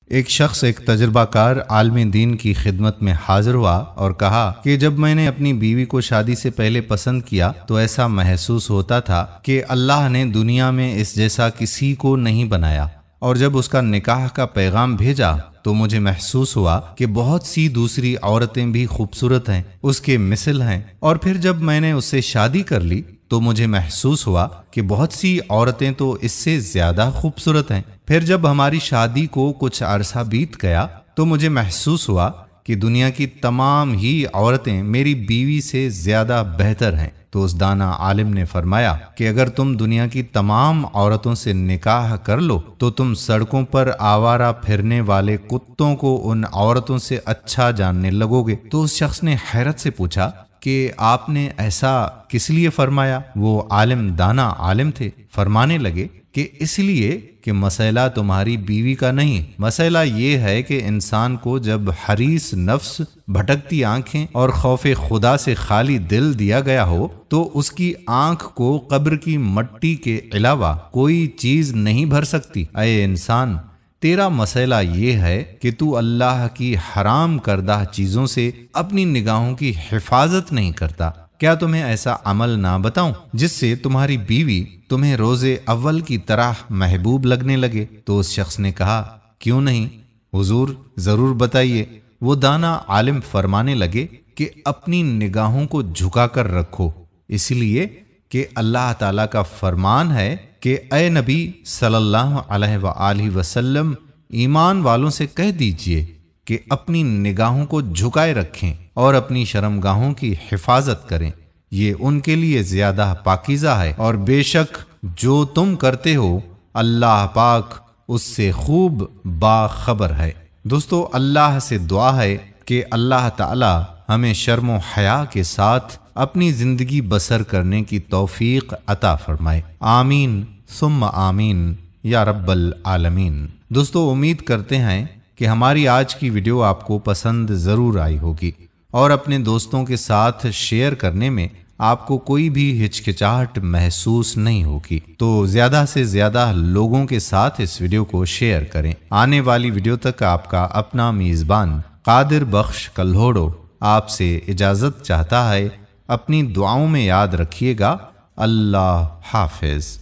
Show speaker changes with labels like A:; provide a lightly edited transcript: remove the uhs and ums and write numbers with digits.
A: ایک شخص ایک تجربہ کار عالم دین کی خدمت میں حاضر ہوا اور کہا کہ جب میں نے اپنی بیوی کو شادی سے پہلے پسند کیا تو ایسا محسوس ہوتا تھا کہ اللہ نے دنیا میں اس جیسا کسی کو نہیں بنایا، اور جب اس کا نکاح کا پیغام بھیجا تو مجھے محسوس ہوا کہ بہت سی دوسری عورتیں بھی خوبصورت ہیں، اس کے مثل ہیں، اور پھر جب میں نے اس سے شادی کر لی تو مجھے محسوس ہوا کہ بہت سی عورتیں تو اس سے زیادہ خوبصورت ہیں۔ پھر جب ہماری شادی کو کچھ عرصہ بیت گیا تو مجھے محسوس ہوا کہ دنیا کی تمام ہی عورتیں میری بیوی سے زیادہ بہتر ہیں۔ تو اس دانا عالم نے فرمایا کہ اگر تم دنیا کی تمام عورتوں سے نکاح کر لو تو تم سڑکوں پر آوارہ پھرنے والے کتوں کو ان عورتوں سے اچھا جاننے لگو گے۔ تو اس شخص نے حیرت سے پوچھا کہ آپ نے ایسا کس لیے فرمایا؟ وہ عالم دانا عالم تھے، فرمانے لگے کہ اس لیے کہ مسئلہ تمہاری بیوی کا نہیں، مسئلہ یہ ہے کہ انسان کو جب حریص نفس، بھٹکتی آنکھیں اور خوف خدا سے خالی دل دیا گیا ہو تو اس کی آنکھ کو قبر کی مٹی کے علاوہ کوئی چیز نہیں بھر سکتی۔ اے انسان، تیرا مسئلہ یہ ہے کہ تو اللہ کی حرام کردہ چیزوں سے اپنی نگاہوں کی حفاظت نہیں کرتا۔ کیا تمہیں ایسا عمل نہ بتاؤں جس سے تمہاری بیوی تمہیں روز اول کی طرح محبوب لگنے لگے؟ تو اس شخص نے کہا، کیوں نہیں حضور، ضرور بتائیے۔ وہ دانا عالم فرمانے لگے کہ اپنی نگاہوں کو جھکا کر رکھو، اس لیے کہ اللہ تعالیٰ کا فرمان ہے کہ اے نبی صلی اللہ علیہ وآلہ وسلم، ایمان والوں سے کہہ دیجئے کہ اپنی نگاہوں کو جھکائے رکھیں اور اپنی شرمگاہوں کی حفاظت کریں، یہ ان کے لیے زیادہ پاکیزہ ہے، اور بے شک جو تم کرتے ہو اللہ پاک اس سے خوب باخبر ہے۔ دوستو، اللہ سے دعا ہے کہ اللہ تعالی ہمیں شرم و حیا کے ساتھ اپنی زندگی بسر کرنے کی توفیق عطا فرمائے، آمین ثم آمین یا رب العالمین۔ دوستو، امید کرتے ہیں کہ ہماری آج کی ویڈیو آپ کو پسند ضرور آئی ہوگی، اور اپنے دوستوں کے ساتھ شیئر کرنے میں آپ کو کوئی بھی ہچکچاہٹ محسوس نہیں ہوگی۔ تو زیادہ سے زیادہ لوگوں کے ساتھ اس ویڈیو کو شیئر کریں۔ آنے والی ویڈیو تک آپ کا اپنا میزبان قادر بخش کلہوڑو آپ سے اجازت چاہتا ہے۔ اپنی دعاؤں میں یاد رکھیے گا۔ اللہ حافظ۔